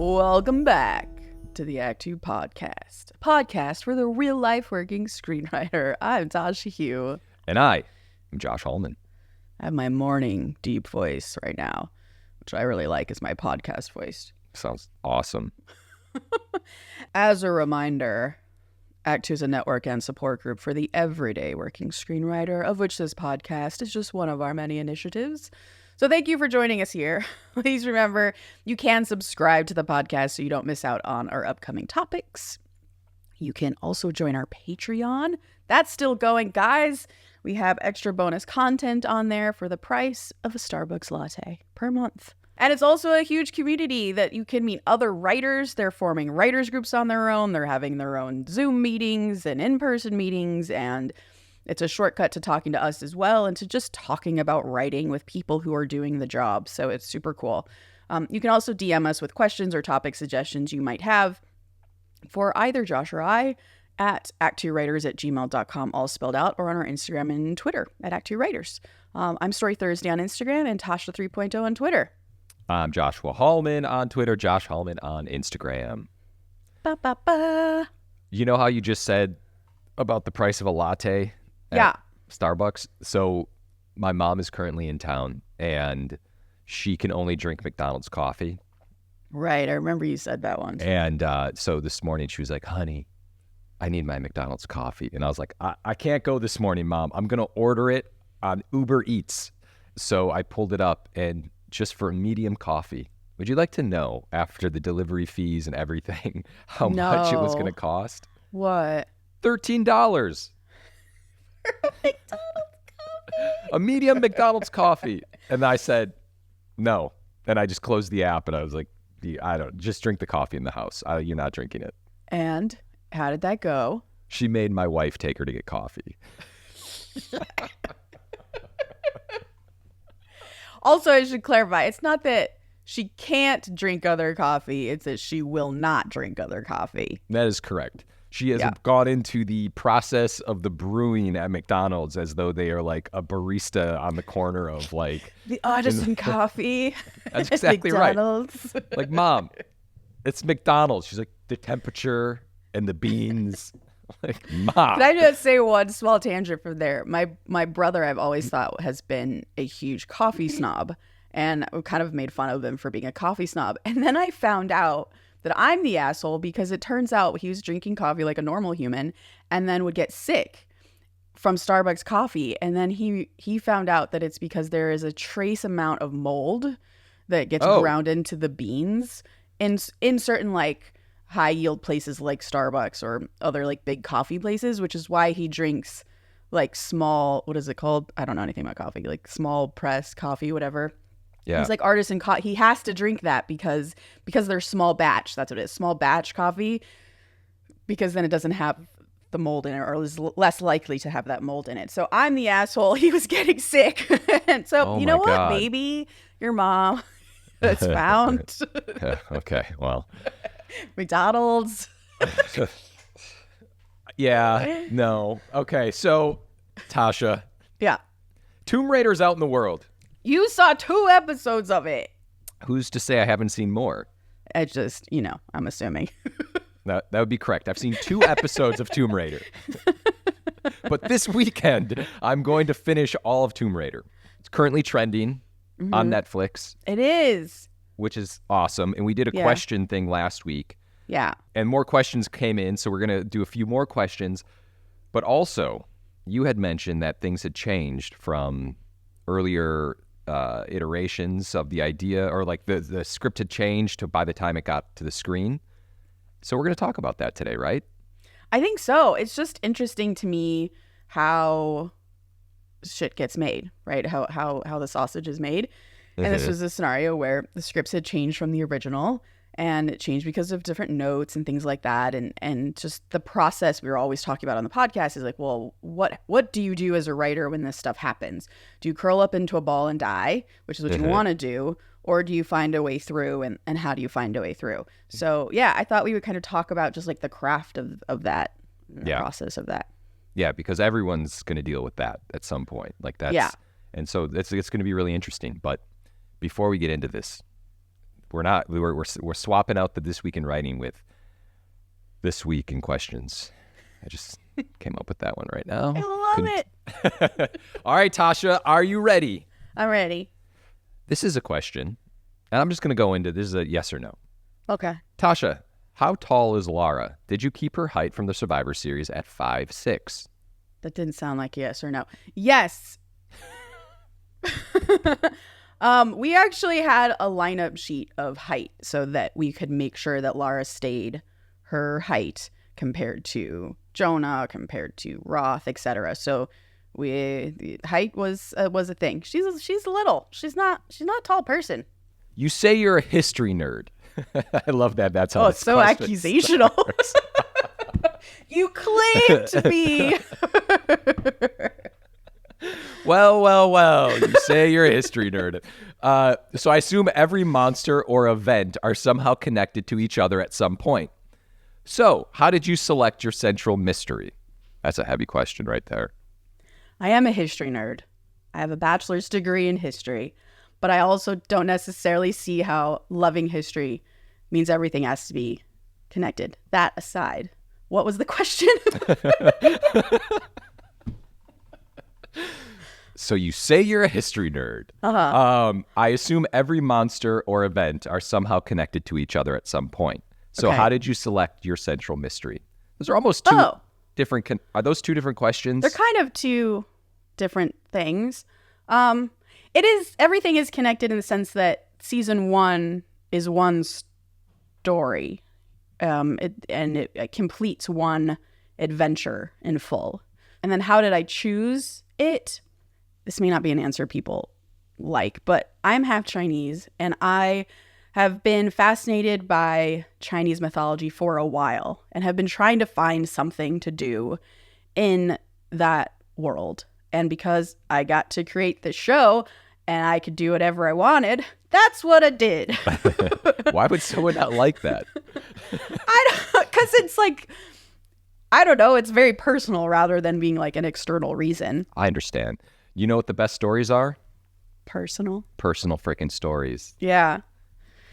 Welcome back to the Act Two podcast, a podcast for the real-life working screenwriter. I'm Tasha Huo. And I am Josh Hallman. I have my morning deep voice right now, which I really like as my podcast voice. Sounds awesome. As a reminder, Act Two is a network and support group for the everyday working screenwriter, of which this podcast is just one of our many initiatives. So thank you for joining us here. Please remember, you can subscribe to the podcast so you don't miss out on our upcoming topics. You can also join our Patreon. That's still going, guys. We have extra bonus content on there for the price of a Starbucks latte per month. And it's also a huge community that you can meet other writers. They're forming writers groups on their own. They're having their own Zoom meetings and in-person meetings, and it's a shortcut to talking to us as well and to just talking about writing with people who are doing the job. So it's super cool. You can also DM us with questions or topic suggestions you might have for either Josh or I at ActTwoWriters@gmail.com, all spelled out, or on our Instagram and Twitter at ActTwoWriters. I'm Story Thursday on Instagram and Tasha 3.0 on Twitter. I'm Joshua Hallman on Twitter, Josh Hallman on Instagram. Ba-ba-ba. You know how you just said about the price of a latte at Starbucks? So my mom is currently in town and she can only drink McDonald's coffee. Right, I remember you said that once. And so this morning she was like, honey, I need my McDonald's coffee. And I was like, I can't go this morning, Mom. I'm going to order it on Uber Eats. So I pulled it up, and just for a medium coffee, would you like to know, after the delivery fees and everything, how much it was going to cost? What? $13. A medium McDonald's coffee. And I said, no. And I just closed the app and I was like, just drink the coffee in the house. You're not drinking it. And how did that go? She made my wife take her to get coffee. Also, I should clarify, it's not that she can't drink other coffee. It's that she will not drink other coffee. That is correct. She hasn't gone into the process of the brewing at McDonald's as though they are like a barista on the corner of like the artisan coffee. That's exactly McDonald's. Right. Like, Mom, it's McDonald's. She's like, the temperature and the beans. Like, Mom. Can I just say one small tangent from there? My brother, I've always thought, has been a huge coffee snob, and I kind of made fun of him for being a coffee snob. And then I found out that I'm the asshole because it turns out he was drinking coffee like a normal human and then would get sick from Starbucks coffee. And then he found out that it's because there is a trace amount of mold that gets ground into the beans in certain like high yield places like Starbucks or other like big coffee places, which is why he drinks like small, what is it called? I don't know anything about coffee, like small press coffee, whatever. Yeah. He's like artisan coffee. He has to drink that because they're small batch. That's what it is. Small batch coffee, because then it doesn't have the mold in it, or is less likely to have that mold in it. So I'm the asshole. He was getting sick. And so, you know what? God. Maybe your mom has found. Okay. Well, McDonald's. Yeah. No. Okay. So, Tasha. Yeah. Tomb Raider's out in the world. You saw 2 episodes of it. Who's to say I haven't seen more? I just, I'm assuming. That would be correct. I've seen 2 episodes of Tomb Raider. But this weekend, I'm going to finish all of Tomb Raider. It's currently trending on Netflix. It is. Which is awesome. And we did a question thing last week. Yeah. And more questions came in, so we're going to do a few more questions. But also, you had mentioned that things had changed from earlier iterations of the idea, or like the script had changed to by the time it got to the screen. So we're going to talk about that today, right? I think so. It's just interesting to me how shit gets made, right? How the sausage is made. And this was a scenario where the scripts had changed from the original, and it changed because of different notes and things like that. And just the process we were always talking about on the podcast is like, well, what do you do as a writer when this stuff happens? Do you curl up into a ball and die, which is what you want to do? Or do you find a way through, and how do you find a way through? So, yeah, I thought we would kind of talk about just like the craft of that, the process of that. Yeah, because everyone's going to deal with that at some point. Like that's, and so it's going to be really interesting. But before we get into this, We're swapping out the This Week in Writing with This Week in Questions. I just came up with that one right now. I love it. All right, Tasha, are you ready? I'm ready. This is a question, and I'm just going to go into this is a yes or no. Okay. Tasha, how tall is Lara? Did you keep her height from the Survivor Series at 5'6"? That didn't sound like yes or no. Yes. We actually had a lineup sheet of height so that we could make sure that Lara stayed her height compared to Jonah, compared to Roth, etc. So the height was a thing. She's little. She's not a tall person. You say you're a history nerd. I love that. That's how. Oh, it's so accusational. You claim to be. Well. You say you're a history nerd. So I assume every monster or event are somehow connected to each other at some point. So how did you select your central mystery? That's a heavy question right there. I am a history nerd. I have a bachelor's degree in history, but I also don't necessarily see how loving history means everything has to be connected. That aside, what was the question? So you say you're a history nerd. I assume every monster or event are somehow connected to each other at some point. So Okay. how did you select your central mystery? Those are almost two different. Are those two different questions? They're kind of two different things. Everything is connected in the sense that season 1 is one story. It completes one adventure in full. And then how did I choose it? This may not be an answer people like, but I'm half Chinese and I have been fascinated by Chinese mythology for a while and have been trying to find something to do in that world. And because I got to create this show and I could do whatever I wanted, that's what I did. Why would someone not like that? Because it's like, I don't know, it's very personal rather than being like an external reason. I understand. You know what the best stories are? Personal freaking stories. Yeah.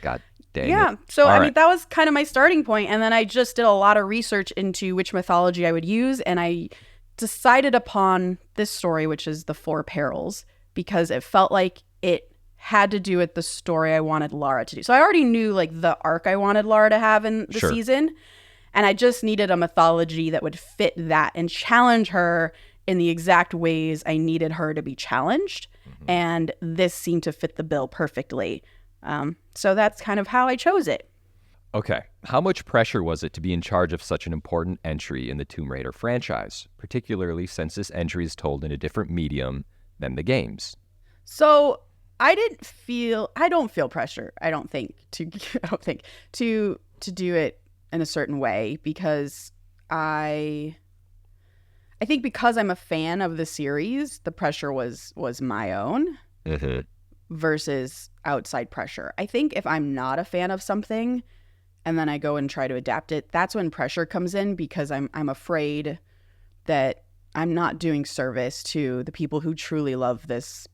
God dang Yeah. it. So, All I right. mean, that was kind of my starting point. And then I just did a lot of research into which mythology I would use. And I decided upon this story, which is the Four Perils, because it felt like it had to do with the story I wanted Lara to do. So I already knew like the arc I wanted Lara to have in the season. And I just needed a mythology that would fit that and challenge her in the exact ways I needed her to be challenged. Mm-hmm. And this seemed to fit the bill perfectly. So that's kind of how I chose it. Okay. How much pressure was it to be in charge of such an important entry in the Tomb Raider franchise, particularly since this entry is told in a different medium than the games? So I don't feel pressure, I don't think to do it in a certain way, because I think because I'm a fan of the series, the pressure was my own versus outside pressure. I think if I'm not a fan of something and then I go and try to adapt it, that's when pressure comes in, because I'm afraid that I'm not doing service to the people who truly love this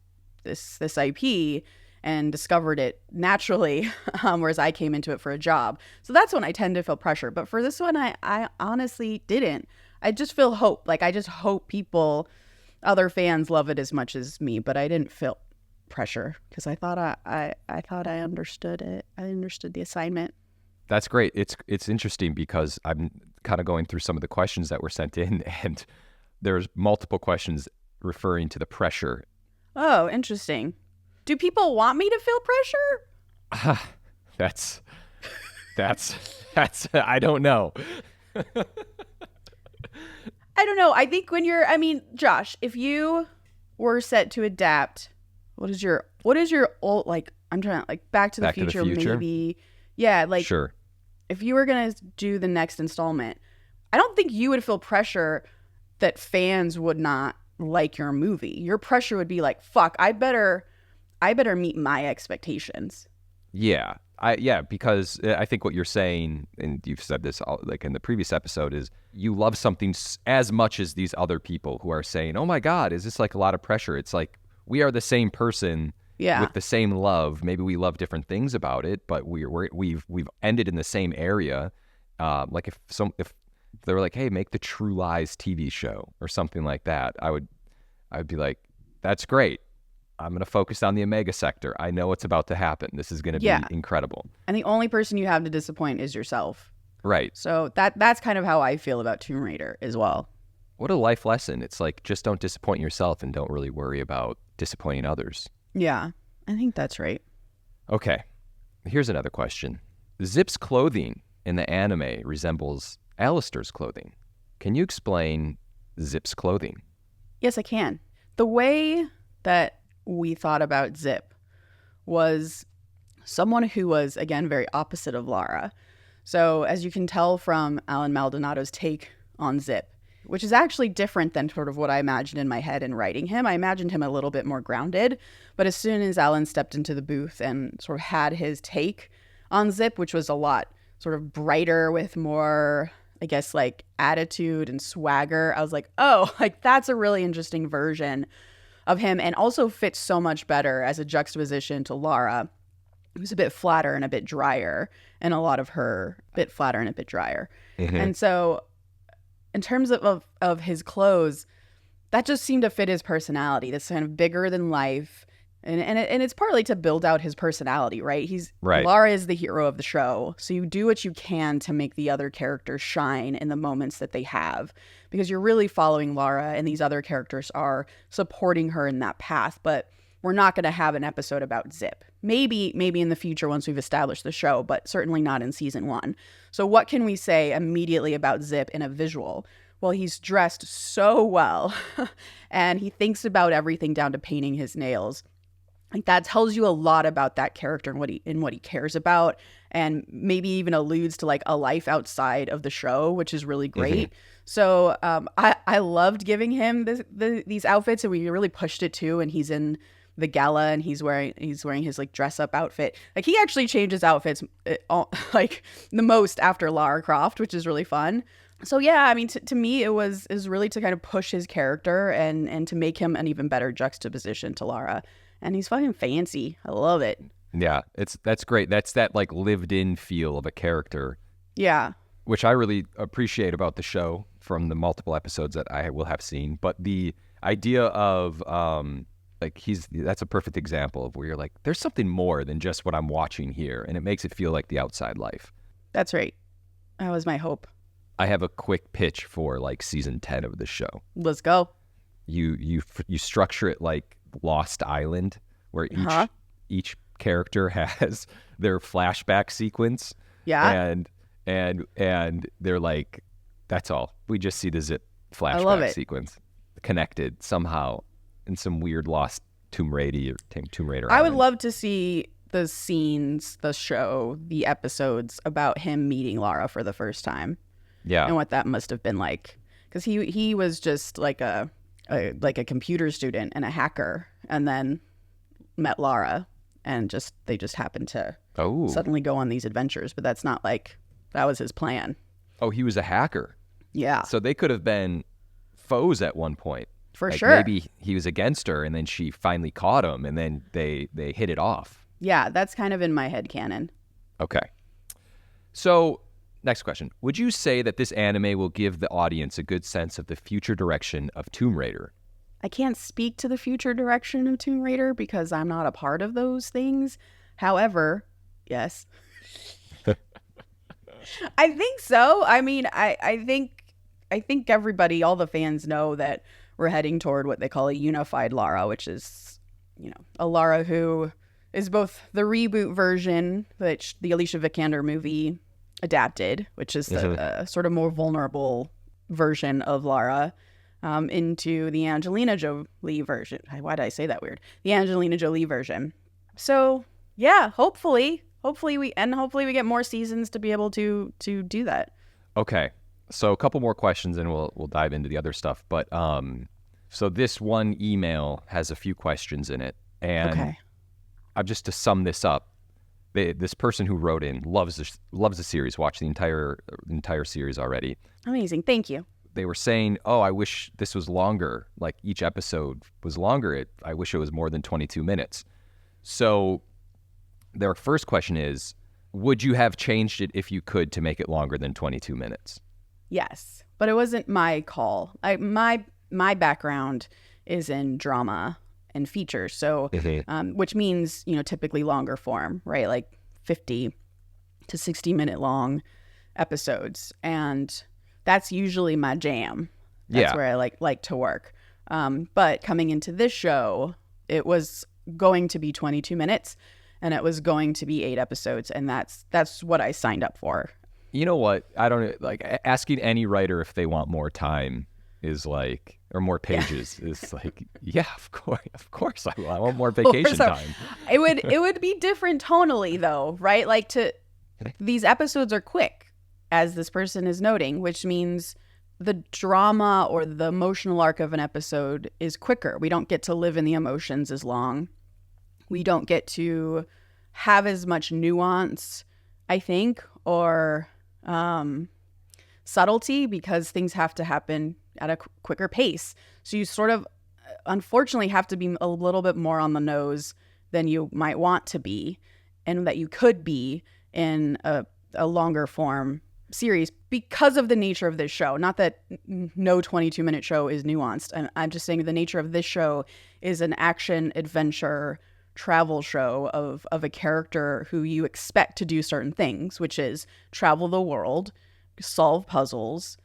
IP and discovered it naturally, whereas I came into it for a job. So that's when I tend to feel pressure. But for this one, I honestly didn't. I just feel hope. Like, I just hope other fans love it as much as me, but I didn't feel pressure because I thought I thought I understood it. I understood the assignment. That's great. It's interesting because I'm kind of going through some of the questions that were sent in, and there's multiple questions referring to the pressure. Oh, interesting. Do people want me to feel pressure? That's I don't know. I don't know. I think Josh, if you were set to adapt, what is your old, like, I'm trying to, like, Back to the Future, maybe. Yeah, like, sure. If you were going to do the next installment, I don't think you would feel pressure that fans would not like your movie. Your pressure would be like, fuck, I better meet my expectations. Yeah. Because I think what you're saying, and you've said this like in the previous episode, is you love something as much as these other people who are saying, oh my God, is this like a lot of pressure? It's like, we are the same person Yeah. with the same love. Maybe we love different things about it, but we've ended in the same area. Like if they were like, hey, make the True Lies TV show or something like that, I'd be like, that's great. I'm going to focus on the Omega sector. I know what's about to happen. This is going to be incredible. And the only person you have to disappoint is yourself. Right. So that's kind of how I feel about Tomb Raider as well. What a life lesson. It's like, just don't disappoint yourself and don't really worry about disappointing others. Yeah, I think that's right. Okay. Here's another question. Zip's clothing in the anime resembles Alistair's clothing. Can you explain Zip's clothing? Yes, I can. The way that we thought about Zip was someone who was, again, very opposite of Lara. So as you can tell from Alan Maldonado's take on Zip, which is actually different than sort of what I imagined in my head in writing him. I imagined him a little bit more grounded. But as soon as Alan stepped into the booth and sort of had his take on Zip, which was a lot sort of brighter with more, I guess, like attitude and swagger, I was like, oh, like that's a really interesting version of him, and also fits so much better as a juxtaposition to Lara, who's a bit flatter and a bit drier, and a lot of her a bit flatter and a bit drier. Mm-hmm. And so in terms of his clothes, that just seemed to fit his personality. This kind of bigger than life. And it's partly to build out his personality, right? Right. Lara is the hero of the show. So you do what you can to make the other characters shine in the moments that they have, because you're really following Lara and these other characters are supporting her in that path. But we're not going to have an episode about Zip. Maybe in the future once we've established the show, but certainly not in season 1. So what can we say immediately about Zip in a visual? Well, he's dressed so well and he thinks about everything down to painting his nails. Like that tells you a lot about that character and what he cares about, and maybe even alludes to like a life outside of the show, which is really great. Mm-hmm. So I loved giving him these outfits, and we really pushed it too. And he's in the gala and he's wearing his like dress up outfit. Like he actually changes outfits like the most after Lara Croft, which is really fun. So yeah, I mean, to me, it was really to kind of push his character and to make him an even better juxtaposition to Lara. And he's fucking fancy. I love it. Yeah, that's great. That's that like lived in feel of a character. Yeah. Which I really appreciate about the show from the multiple episodes that I will have seen. But the idea of like that's a perfect example of where you're like, there's something more than just what I'm watching here, and it makes it feel like the outside life. That's right. That was my hope. I have a quick pitch for like season 10 of the show. Let's go. You structure it like Lost Island, where each character has their flashback sequence. Yeah. And they're like, that's all. We just see the Zip flashback sequence connected somehow in some weird lost Tomb Raider I would love to see the scenes, the show, the episodes about him meeting Lara for the first time. Yeah. And what that must have been like. Because he was just like a computer student and a hacker, and then met Lara, and they just happened to suddenly go on these adventures. But that's not like that was his plan. Oh, he was a hacker. Yeah. So they could have been foes at one point. For sure. Maybe he was against her, and then she finally caught him, and then they hit it off. Yeah, that's kind of in my head canon. Okay. So next question. Would you say that this anime will give the audience a good sense of the future direction of Tomb Raider? I can't speak to the future direction of Tomb Raider because I'm not a part of those things. However, yes. I think so. I mean, I think everybody, all the fans know that we're heading toward what they call a unified Lara, which is, a Lara who is both the reboot version, which the Alicia Vikander movie adapted, which is the sort of more vulnerable version of Lara, into the Angelina Jolie version. Why did I say that weird? The Angelina Jolie version. So yeah, hopefully we get more seasons to be able to do that. Okay, so a couple more questions and we'll dive into the other stuff. But so this one email has a few questions in it, and just to sum this up. This person who wrote in loves the series, watched the entire series already. Amazing. Thank you. They were saying, oh, I wish this was longer, like each episode was longer. I wish it was more than 22 minutes. So their first question is, would you have changed it if you could to make it longer than 22 minutes? Yes, but it wasn't my call. My background is in drama and features, so which means, typically longer form, right? Like 50 to 60-minute long episodes, and that's usually my jam. That's where I like to work. But coming into this show, it was going to be 22 minutes, and it was going to be 8 episodes, and that's what I signed up for. You know what? I don't like asking any writer if they want more time is like, or more pages is like, yeah, of course I want more vacation time. It would be different tonally though, right? Like these episodes are quick, as this person is noting, which means the drama or the emotional arc of an episode is quicker. We don't get to live in the emotions as long. We don't get to have as much nuance, I think, or subtlety, because things have to happen at a quicker pace. So you sort of, unfortunately, have to be a little bit more on the nose than you might want to be, and that you could be in a longer form series because of the nature of this show. Not that no 22-minute show is nuanced. I'm just saying the nature of this show is an action adventure travel show of a character who you expect to do certain things, which is travel the world, solve puzzles,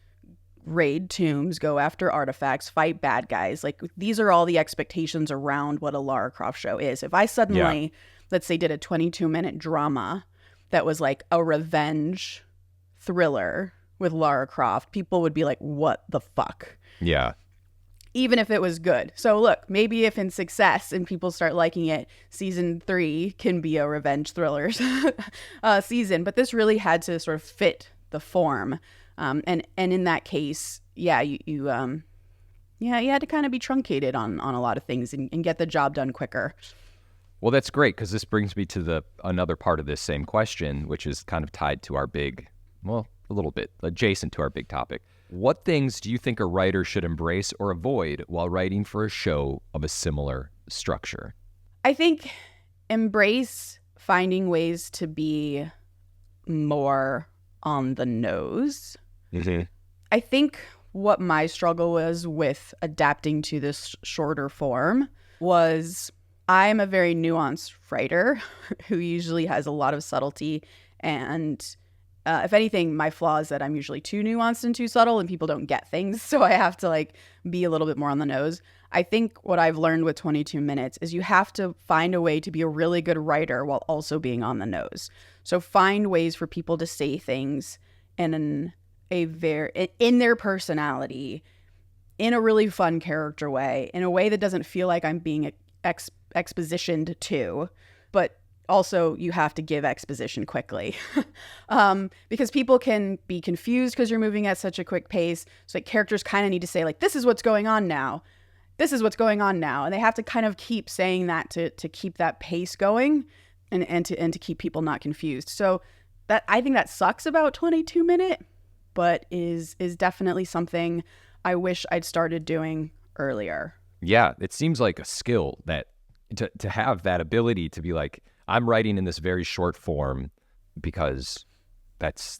raid tombs, go after artifacts, fight bad guys. Like, these are all the expectations around what a Lara Croft show is. If I suddenly, let's say, did a 22-minute drama that was like a revenge thriller with Lara Croft, people would be like, what the fuck? Yeah. Even if it was good. So look, maybe if in success and people start liking it, season 3 can be a revenge thriller season. But this really had to sort of fit the form. And in that case, you had to kind of be truncated on a lot of things and get the job done quicker. Well, that's great, because this brings me to another part of this same question, which is kind of tied to our big, well, a little bit adjacent to our big topic. What things do you think a writer should embrace or avoid while writing for a show of a similar structure? I think embrace finding ways to be more on the nose. Mm-hmm. I think what my struggle was with adapting to this shorter form was I'm a very nuanced writer who usually has a lot of subtlety, and if anything, my flaw is that I'm usually too nuanced and too subtle, and people don't get things. So I have to be a little bit more on the nose. I think what I've learned with 22 minutes is you have to find a way to be a really good writer while also being on the nose. So find ways for people to say things in their personality, in a really fun character way, in a way that doesn't feel like I'm being expositioned to, but also you have to give exposition quickly because people can be confused because you're moving at such a quick pace. So characters kind of need to say this is what's going on now. This is what's going on now. And they have to kind of keep saying that to keep that pace going and to keep people not confused. So that, I think that sucks about 22-minute, but is definitely something I wish I'd started doing earlier. Yeah, it seems like a skill that to have that ability to be like, I'm writing in this very short form, because that's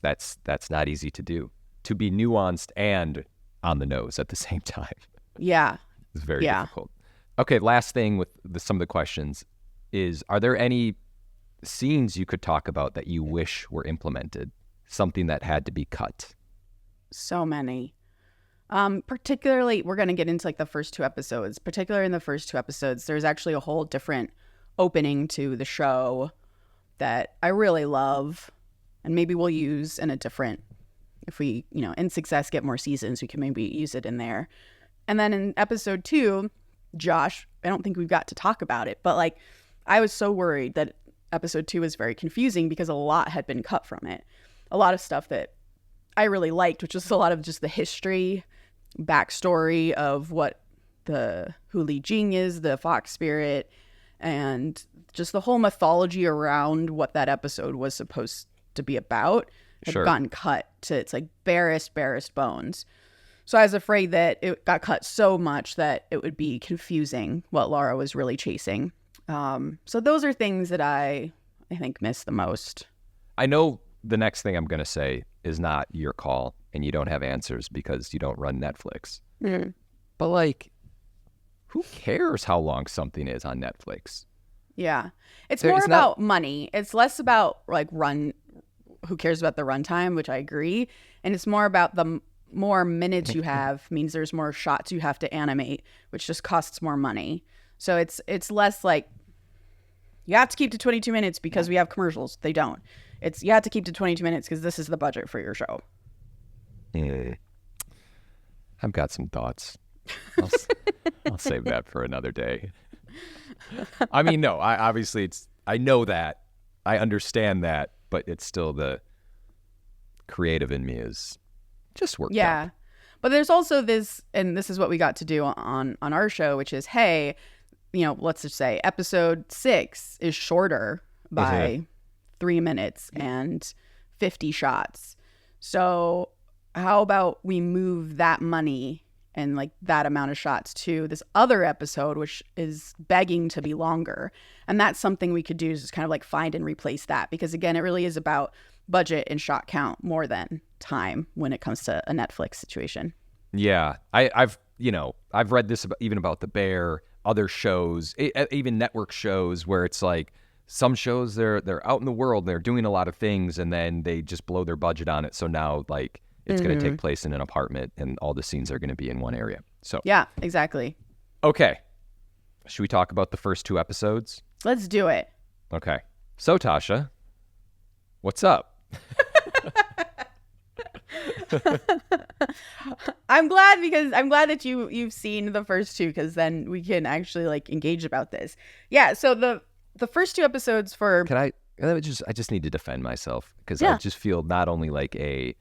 not easy to do. To be nuanced and on the nose at the same time. Yeah. It's very difficult. Okay, last thing with some of the questions is, are there any scenes you could talk about that you wish were implemented? Something that had to be cut? So many. Particularly, we're going to get into the first 2 episodes. Particularly in the first 2 episodes, there's actually a whole different opening to the show that I really love, and maybe we'll use in a different, if we, in success get more seasons, we can maybe use it in there. And then in episode 2, Josh, I don't think we've got to talk about it, but I was so worried that episode 2 was very confusing because a lot had been cut from it. A lot of stuff that I really liked, which was a lot of just the history, backstory of who Li Jing is, the fox spirit, and just the whole mythology around what that episode was supposed to be about had gotten cut to its barest bones. So I was afraid that it got cut so much that it would be confusing what Lara was really chasing. So those are things that I think miss the most. I know the next thing I'm going to say is not your call and you don't have answers because you don't run Netflix. Mm. But like, who cares how long something is on Netflix? Yeah. It's more about money. It's less about like who cares about the runtime, which I agree. And it's more about the more minutes you have means there's more shots you have to animate, which just costs more money. So it's less like you have to keep to 22 minutes because we have commercials. They don't. It's you have to keep to 22 minutes because this is the budget for your show. I've got some thoughts. I'll save that for another day. I mean, no, I know that. I understand that, but it's still the creative in me is just worked out. But there's also this, and this is what we got to do on our show, which is, hey, let's just say episode 6 is shorter by 3 minutes and 50 shots. So how about we move that money and like that amount of shots to this other episode, which is begging to be longer. And that's something we could do is just kind of like find and replace that. Because again, it really is about budget and shot count more than time when it comes to a Netflix situation. Yeah. I've read this even about The Bear, other shows, even network shows where it's like some shows they're out in the world, they're doing a lot of things and then they just blow their budget on it. So now like it's going to take place in an apartment and all the scenes are going to be in one area. So yeah, exactly. Okay. Should we talk about the first 2 episodes? Let's do it. Okay. So Tasha, what's up? I'm glad that you've seen the first 2 because then we can actually like engage about this. Yeah. So the first 2 episodes for I just need to defend myself because I just feel not only like I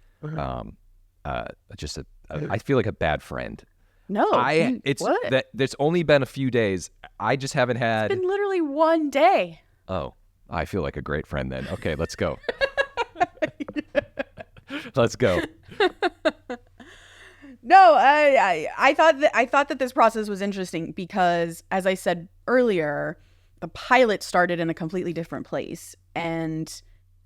feel like a bad friend. No, what? That there's only been a few days. I just haven't had. It's been literally 1 day. Oh, I feel like a great friend then. Okay, let's go. Let's go. No, I thought that this process was interesting because, as I said earlier, the pilot started in a completely different place, and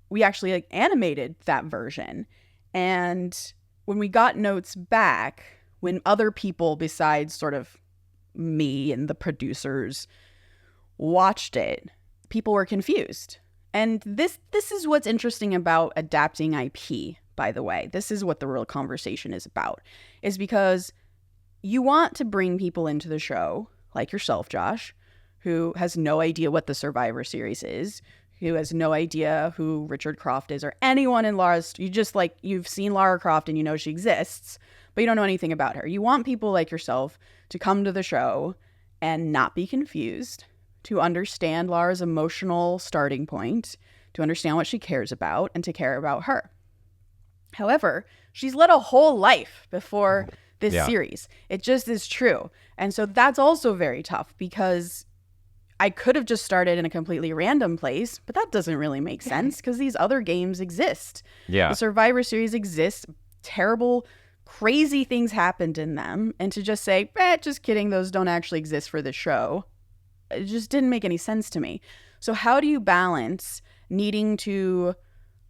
we actually like animated that version. And when we got notes back, when other people besides sort of me and the producers watched it, people were confused. And this is what's interesting about adapting IP, by the way. This is what the real conversation is about, is because you want to bring people into the show, like yourself, Josh, who has no idea what the Survivor series is, who has no idea who Richard Croft is or anyone in Lara's. You've seen Lara Croft and you know she exists, but you don't know anything about her. You want people like yourself to come to the show and not be confused, to understand Lara's emotional starting point, to understand what she cares about, and to care about her. However, she's led a whole life before this series. It just is true. And so that's also very tough because I could have just started in a completely random place, but that doesn't really make sense because these other games exist. Yeah. The Survivor series exists. Terrible, crazy things happened in them. And to just say, just kidding, those don't actually exist for the show, it just didn't make any sense to me. So how do you balance needing to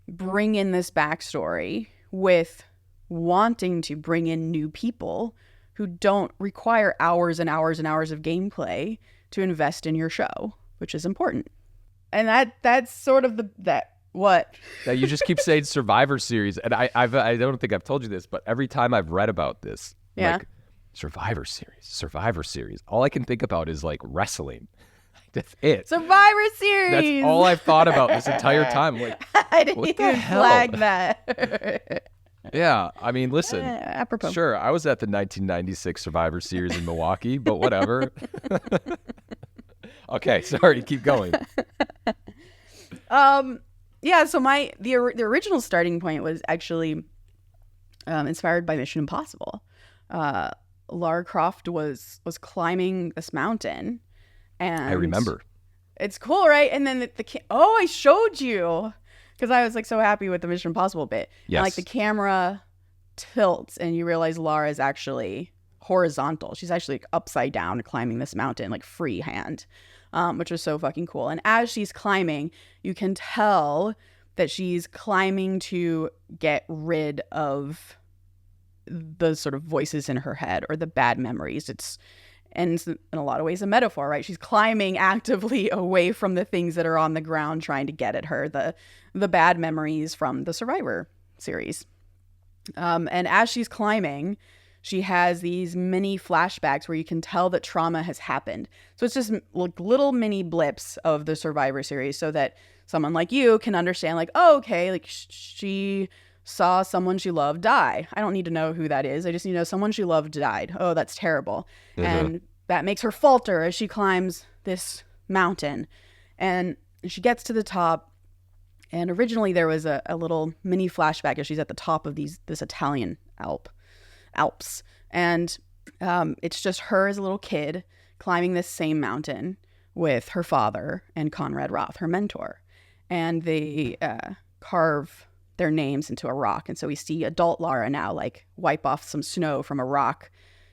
bring in this backstory with wanting to bring in new people who don't require hours and hours and hours of gameplay to invest in your show, which is important? And that's sort of what? Now you just keep saying Survivor series, and I don't think I've told you this, but every time I've read about this, like Survivor series, all I can think about is like wrestling. That's it. Survivor series. That's all I've thought about this entire time. Like, I didn't what even the hell? flag that. Yeah, I mean, listen. Apropos. Sure, I was at the 1996 Survivor Series in Milwaukee, but whatever. Okay, sorry, keep going. Yeah, so the original starting point was actually inspired by Mission Impossible. Lara Croft was climbing this mountain, and I remember. It's cool, right? And then I showed you because I was like so happy with the Mission Impossible bit. Yes. And like the camera tilts, and you realize Lara is actually horizontal. She's actually like upside down climbing this mountain, like freehand. which was so fucking cool. And as she's climbing, you can tell that she's climbing to get rid of the sort of voices in her head or the bad memories. And it's in a lot of ways a metaphor, right? She's climbing actively away from the things that are on the ground trying to get at her, the bad memories from the Survivor series. And as she's climbing, she has these mini flashbacks where you can tell that trauma has happened. So it's just like little mini blips of the Survivor series so that someone like you can understand, like, oh, okay, like she saw someone she loved die. I don't need to know who that is. I just need to know someone she loved died. Oh, that's terrible. And that makes her falter as she climbs this mountain. And she gets to the top. And originally there was a little mini flashback as she's at the top of this Italian Alps. And it's just her as a little kid climbing this same mountain with her father and Conrad Roth, her mentor. And they carve their names into a rock. And so we see adult Lara now like wipe off some snow from a rock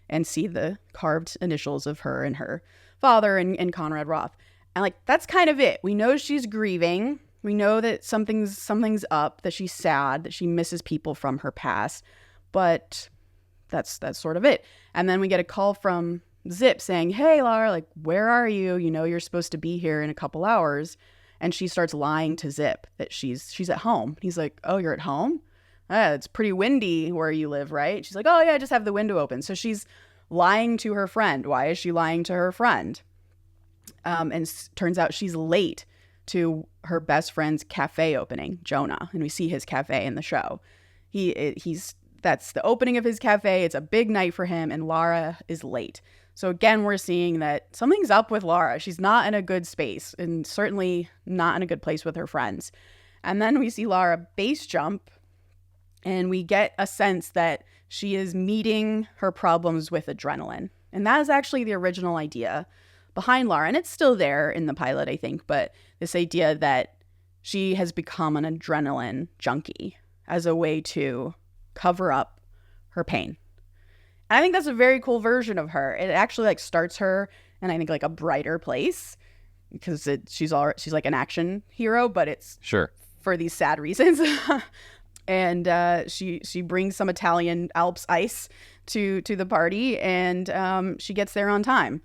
and see the carved initials of her and her father and Conrad Roth. And like, that's kind of it. We know she's grieving. We know that something's up, that she's sad, that she misses people from her past. But that's sort of it. And then we get a call from Zip saying, hey, Lara, like, where are you? You know, you're supposed to be here in a couple hours. And she starts lying to Zip that she's at home. He's like, oh, you're at home? It's pretty windy where you live, right? She's like, oh, yeah, I just have the window open. So she's lying to her friend. Why is she lying to her friend? And turns out she's late to her best friend's cafe opening, Jonah. And we see his cafe in the show. That's the opening of his cafe. It's a big night for him, and Lara is late. So again, we're seeing that something's up with Lara. She's not in a good space and certainly not in a good place with her friends. And then we see Lara base jump, and we get a sense that she is meeting her problems with adrenaline. And that is actually the original idea behind Lara. And it's still there in the pilot, I think, but this idea that she has become an adrenaline junkie as a way to cover up her pain. And I think that's a very cool version of her. It actually like starts her in, I think, like a brighter place because she's like an action hero, but it's sure for these sad reasons. And she brings some Italian Alps ice to the party, and she gets there on time.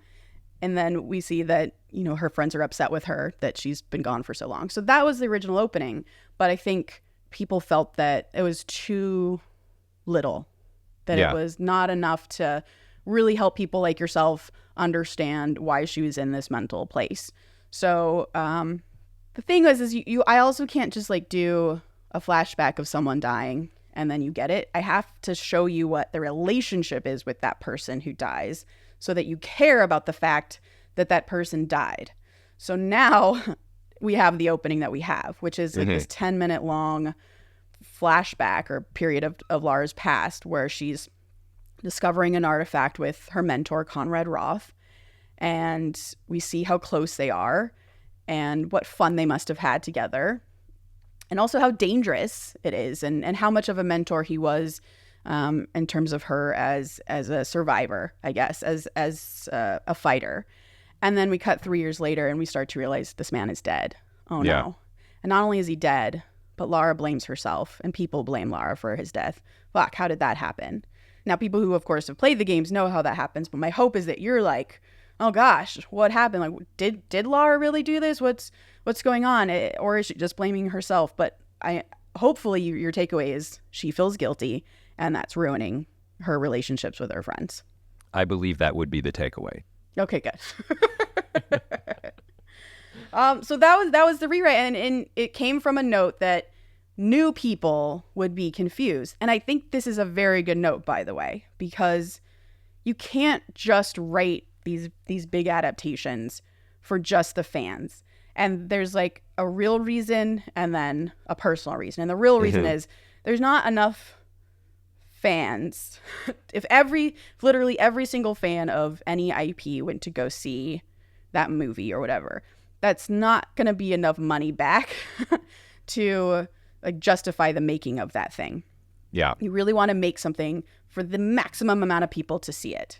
And then we see that, you know, her friends are upset with her that she's been gone for so long. So that was the original opening, but I think people felt that it was too little. That it was not enough to really help people like yourself understand why she was in this mental place. So the thing is I also can't just like do a flashback of someone dying and then you get it. I have to show you what the relationship is with that person who dies so that you care about the fact that that person died. So now we have the opening that we have, which is like this 10-minute long flashback or period of Lara's past where she's discovering an artifact with her mentor Conrad Roth, and we see how close they are and what fun they must have had together, and also how dangerous it is and how much of a mentor he was in terms of her as a survivor, I guess, as a fighter. And then we cut 3 years later and we start to realize this man is dead. Oh no. And not only is he dead, but Lara blames herself, and people blame Lara for his death. Fuck, how did that happen? Now, people who, of course, have played the games know how that happens, but my hope is that you're like, oh gosh, what happened? Like, did Lara really do this? What's going on? Or is she just blaming herself? But hopefully your takeaway is she feels guilty, and that's ruining her relationships with her friends. I believe that would be the takeaway. Okay, good. So that was the rewrite, and it came from a note that new people would be confused. And I think this is a very good note, by the way, because you can't just write these big adaptations for just the fans. And there's like a real reason and then a personal reason. And the real reason is there's not enough fans. If literally every single fan of any IP went to go see that movie or whatever, that's not going to be enough money back to like justify the making of that thing. Yeah. You really want to make something for the maximum amount of people to see it.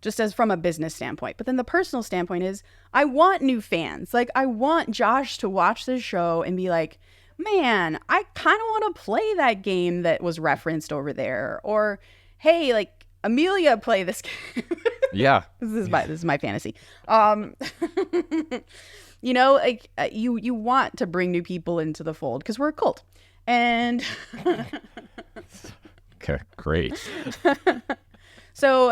just as from a business standpoint. But then the personal standpoint is I want new fans. Like, I want Josh to watch this show and be like, man, I kind of want to play that game that was referenced over there. Or, hey, like, Amelia, play this game. Yeah. This is my fantasy. You know, like, you want to bring new people into the fold because we're a cult. And okay, great. So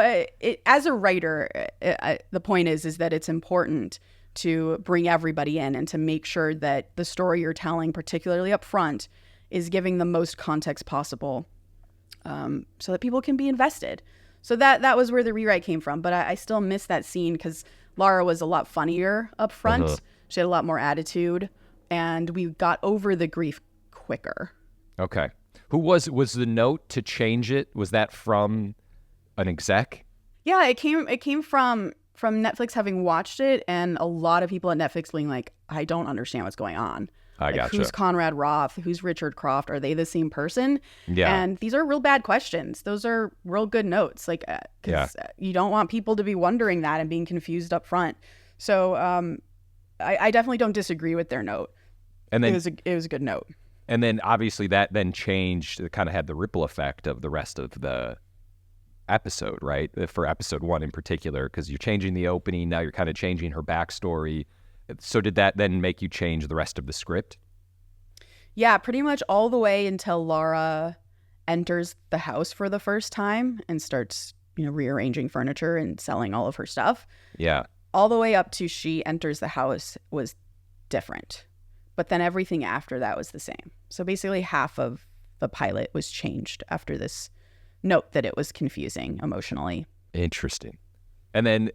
as a writer, the point is that it's important to bring everybody in and to make sure that the story you're telling, particularly up front, is giving the most context possible, so that people can be invested. So that was where the rewrite came from. But I still miss that scene because Lara was a lot funnier up front. Uh-huh. She had a lot more attitude, and we got over the grief quicker. Okay. Who was the note to change it? Was that from an exec? Yeah, it came from Netflix having watched it, and a lot of people at Netflix being like, I don't understand what's going on. I gotcha. Who's Conrad Roth? Who's Richard Croft? Are they the same person? Yeah. And these are real bad questions. Those are real good notes. Like, because you don't want people to be wondering that and being confused up front. So I definitely don't disagree with their note. And then it was a good note. And then obviously that then changed. It kind of had the ripple effect of the rest of the episode, right? For episode 1 in particular, because you're changing the opening. Now you're kind of changing her backstory. So did that then make you change the rest of the script? Yeah, pretty much all the way until Lara enters the house for the first time and starts, rearranging furniture and selling all of her stuff. Yeah. All the way up to she enters the house was different. But then everything after that was the same. So basically half of the pilot was changed after this note that it was confusing emotionally. Interesting. And then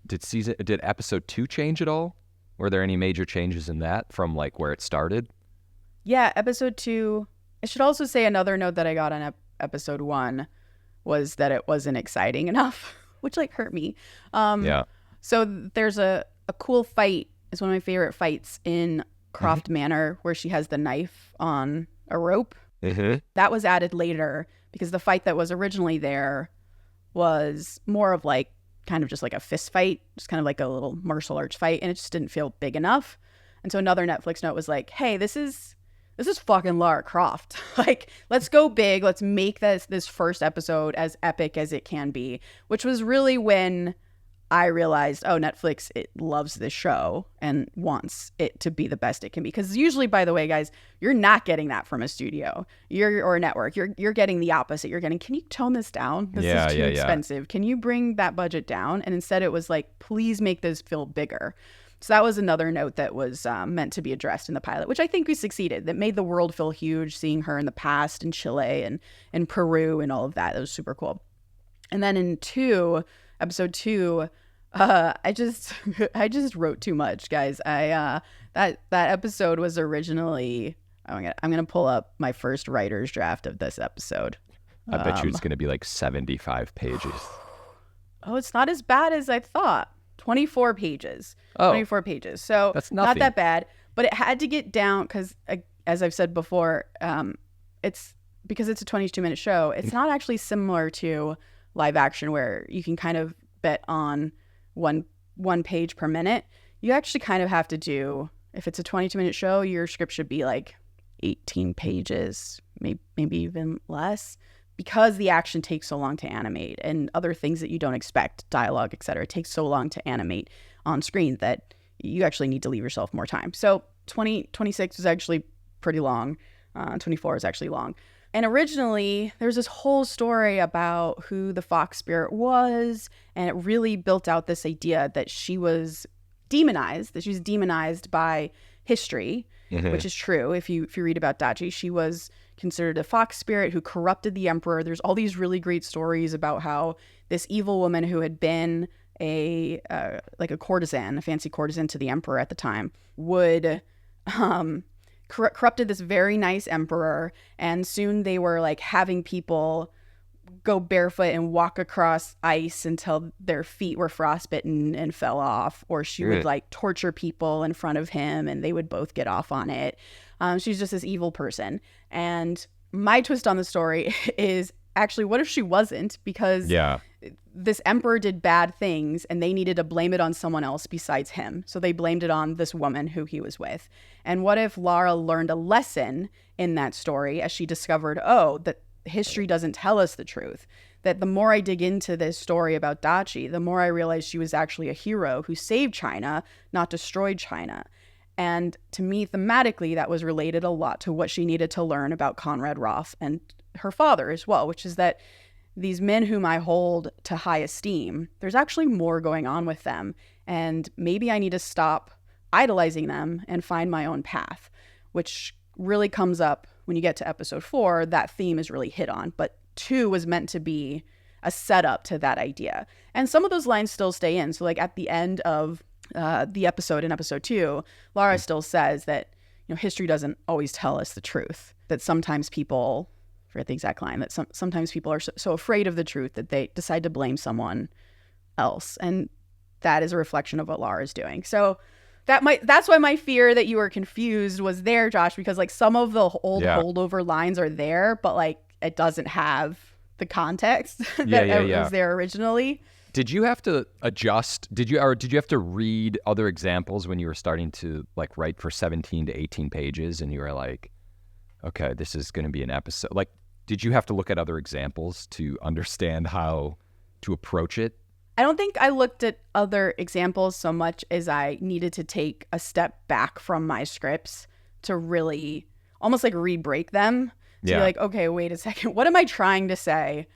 did episode 2 change at all? Were there any major changes in that from like where it started? Yeah, episode 2. I should also say another note that I got on episode 1 was that it wasn't exciting enough, which like hurt me. Yeah. So there's a cool fight. It's one of my favorite fights in Croft Manor where she has the knife on a rope. Mm-hmm. That was added later because the fight that was originally there was more of like kind of just like a fist fight, just kind of like a little martial arts fight, and it just didn't feel big enough. And so another Netflix note was like, hey, this is fucking Lara Croft. Like, let's go big. Let's make this first episode as epic as it can be, which was really when I realized, oh, Netflix, it loves this show and wants it to be the best it can be. Because usually, by the way, guys, you're not getting that from a studio or a network. You're getting the opposite. You're getting, can you tone this down? This is too expensive. Can you bring that budget down? And instead it was like, please make this feel bigger. So that was another note that was meant to be addressed in the pilot, which I think we succeeded. That made the world feel huge, seeing her in the past in Chile and Peru and all of that. That was super cool. And then in episode 2, I just wrote too much, guys. That episode was originally, I'm gonna pull up my first writer's draft of this episode. I bet you it's gonna be like 75 pages. Oh, it's not as bad as I thought. 24 pages. Oh, 24 pages. So that's nothing. Not that bad, but it had to get down because, as I've said before, it's because it's a 22-minute show. It's not actually similar to live action where you can kind of bet on one page per minute. You actually kind of have to do, if it's a 22-minute show, your script should be like 18 pages, maybe even less, because the action takes so long to animate and other things that you don't expect, dialogue, etc. It takes so long to animate on screen that you actually need to leave yourself more time. So 26 is actually pretty long. 24 is actually long. And originally, there was this whole story about who the fox spirit was, and it really built out this idea that she was demonized by history, which is true. If you read about Dachi, she was considered a fox spirit who corrupted the emperor. There's all these really great stories about how this evil woman who had been a courtesan, a fancy courtesan to the emperor at the time, would corrupted this very nice emperor, and soon they were like having people go barefoot and walk across ice until their feet were frostbitten and fell off, or she would like torture people in front of him and they would both get off on it. She's just this evil person. And my twist on the story is actually, what if she wasn't? Because this emperor did bad things and they needed to blame it on someone else besides him. So they blamed it on this woman who he was with. And what if Lara learned a lesson in that story as she discovered, oh, that history doesn't tell us the truth? That the more I dig into this story about Dachi, the more I realize she was actually a hero who saved China, not destroyed China. And to me, thematically, that was related a lot to what she needed to learn about Conrad Roth and her father as well, which is that these men whom I hold to high esteem, there's actually more going on with them. And maybe I need to stop idolizing them and find my own path, which really comes up when you get to episode 4. That theme is really hit on, but 2 was meant to be a setup to that idea. And some of those lines still stay in. So like at the end of the episode in episode 2, Lara still says that, history doesn't always tell us the truth, that sometimes people, I forget the exact line, that sometimes people are so afraid of the truth that they decide to blame someone else. And that is a reflection of what Lara's doing. So that's why my fear that you were confused was there, Josh, because like some of the old holdover lines are there, but like it doesn't have the context that was there originally. Did you have to adjust? Did you have to read other examples when you were starting to like write for 17 to 18 pages and you were like, okay, this is going to be an episode? Like, did you have to look at other examples to understand how to approach it? I don't think I looked at other examples so much as I needed to take a step back from my scripts to really almost like re-break them. To be like, okay, wait a second. What am I trying to say?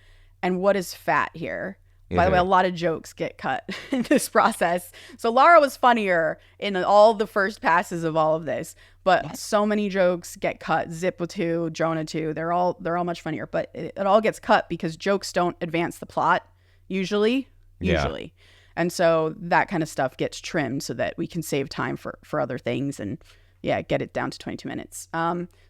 And what is fat here? By the way, a lot of jokes get cut in this process. So Lara was funnier in all the first passes of all of this, but so many jokes get cut. Zippo 2, Jonah 2, they're all much funnier, but it all gets cut because jokes don't advance the plot usually. And so that kind of stuff gets trimmed so that we can save time for other things and get it down to 22 minutes.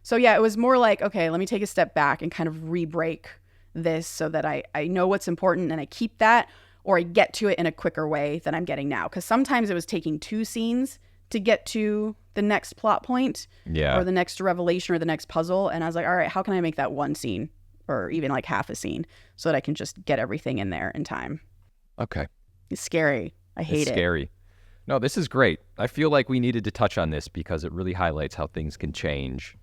So it was more like, okay, let me take a step back and kind of re-break this so that I know what's important and I keep that, or I get to it in a quicker way than I'm getting now. Because sometimes it was taking 2 scenes to get to the next plot point or the next revelation or the next puzzle. And I was like, all right, how can I make that 1 scene or even like half a scene so that I can just get everything in there in time? Okay. It's scary. I hate it. It's scary. No, this is great. I feel like we needed to touch on this because it really highlights how things can change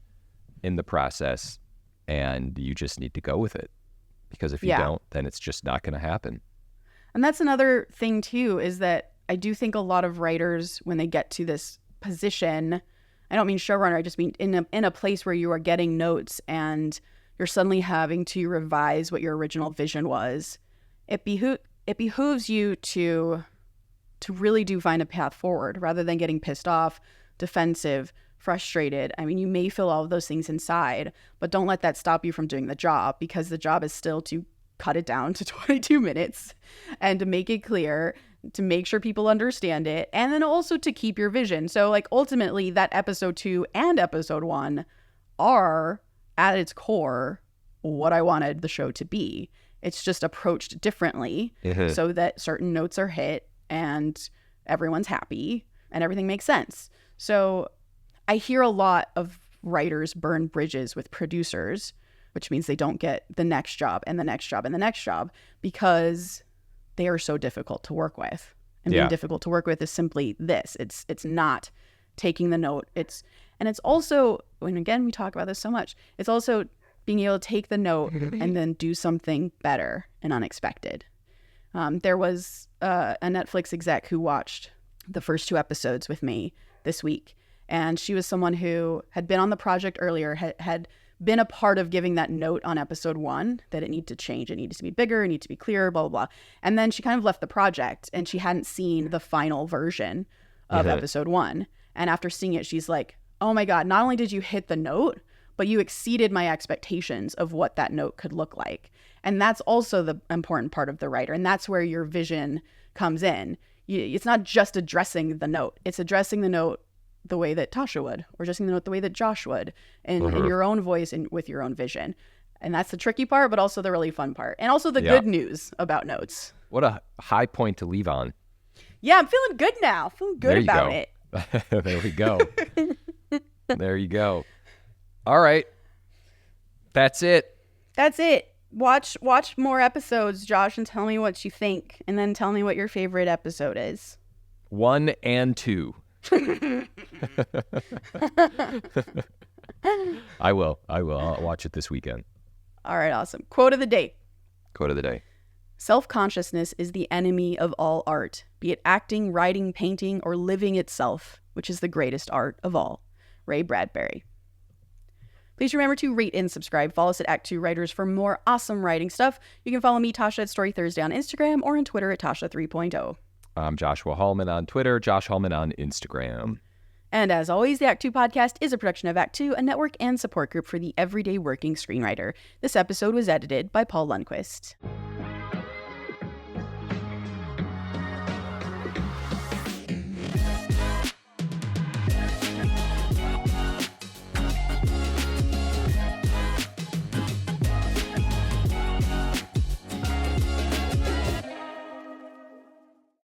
in the process and you just need to go with it. Because if you don't, then it's just not going to happen. And that's another thing, too, is that I do think a lot of writers, when they get to this position, I don't mean showrunner, I just mean in a place where you are getting notes and you're suddenly having to revise what your original vision was, it behooves you to really do find a path forward rather than getting pissed off, defensive, frustrated. I mean, you may feel all of those things inside, but don't let that stop you from doing the job, because the job is still to cut it down to 22 minutes and to make it clear, to make sure people understand it, and then also to keep your vision. So like ultimately that episode 2 and episode 1 are at its core what I wanted the show to be. It's just approached differently so that certain notes are hit and everyone's happy and everything makes sense. So I hear a lot of writers burn bridges with producers, which means they don't get the next job and the next job and the next job because they are so difficult to work with. And being difficult to work with is simply this. It's not taking the note. It's also, and again, we talk about this so much, it's also being able to take the note and then do something better and unexpected. There was a Netflix exec who watched the first 2 episodes with me this week. And she was someone who had been on the project earlier, had been a part of giving that note on episode 1 that it needed to change. It needed to be bigger. It needed to be clearer, blah, blah, blah. And then she kind of left the project and she hadn't seen the final version of episode 1. And after seeing it, she's like, oh my God, not only did you hit the note, but you exceeded my expectations of what that note could look like. And that's also the important part of the writer. And that's where your vision comes in. It's not just addressing the note. It's addressing the note the way that Tasha would, or addressing the note the way that Josh would, in your own voice and with your own vision. And that's the tricky part, but also the really fun part. And also the good news about notes. What a high point to leave on. Yeah, I'm feeling good now. Feeling good about it. There we go. There you go. All right. That's it. That's it. Watch more episodes, Josh, and tell me what you think. And then tell me what your favorite episode is. 1 and 2. I will. I'll watch it this weekend. All right, awesome. Quote of the day. Quote of the day. Self-consciousness is the enemy of all art, be it acting, writing, painting, or living itself, which is the greatest art of all. Ray Bradbury. Please remember to rate and subscribe. Follow us at ActTwoWriters for more awesome writing stuff. You can follow me, Tasha, at Story Thursday on Instagram or on Twitter at Tasha 3.0. I'm Joshua Hallman on Twitter, Josh Hallman on Instagram. And as always, the Act Two podcast is a production of Act Two, a network and support group for the everyday working screenwriter. This episode was edited by Paul Lundquist.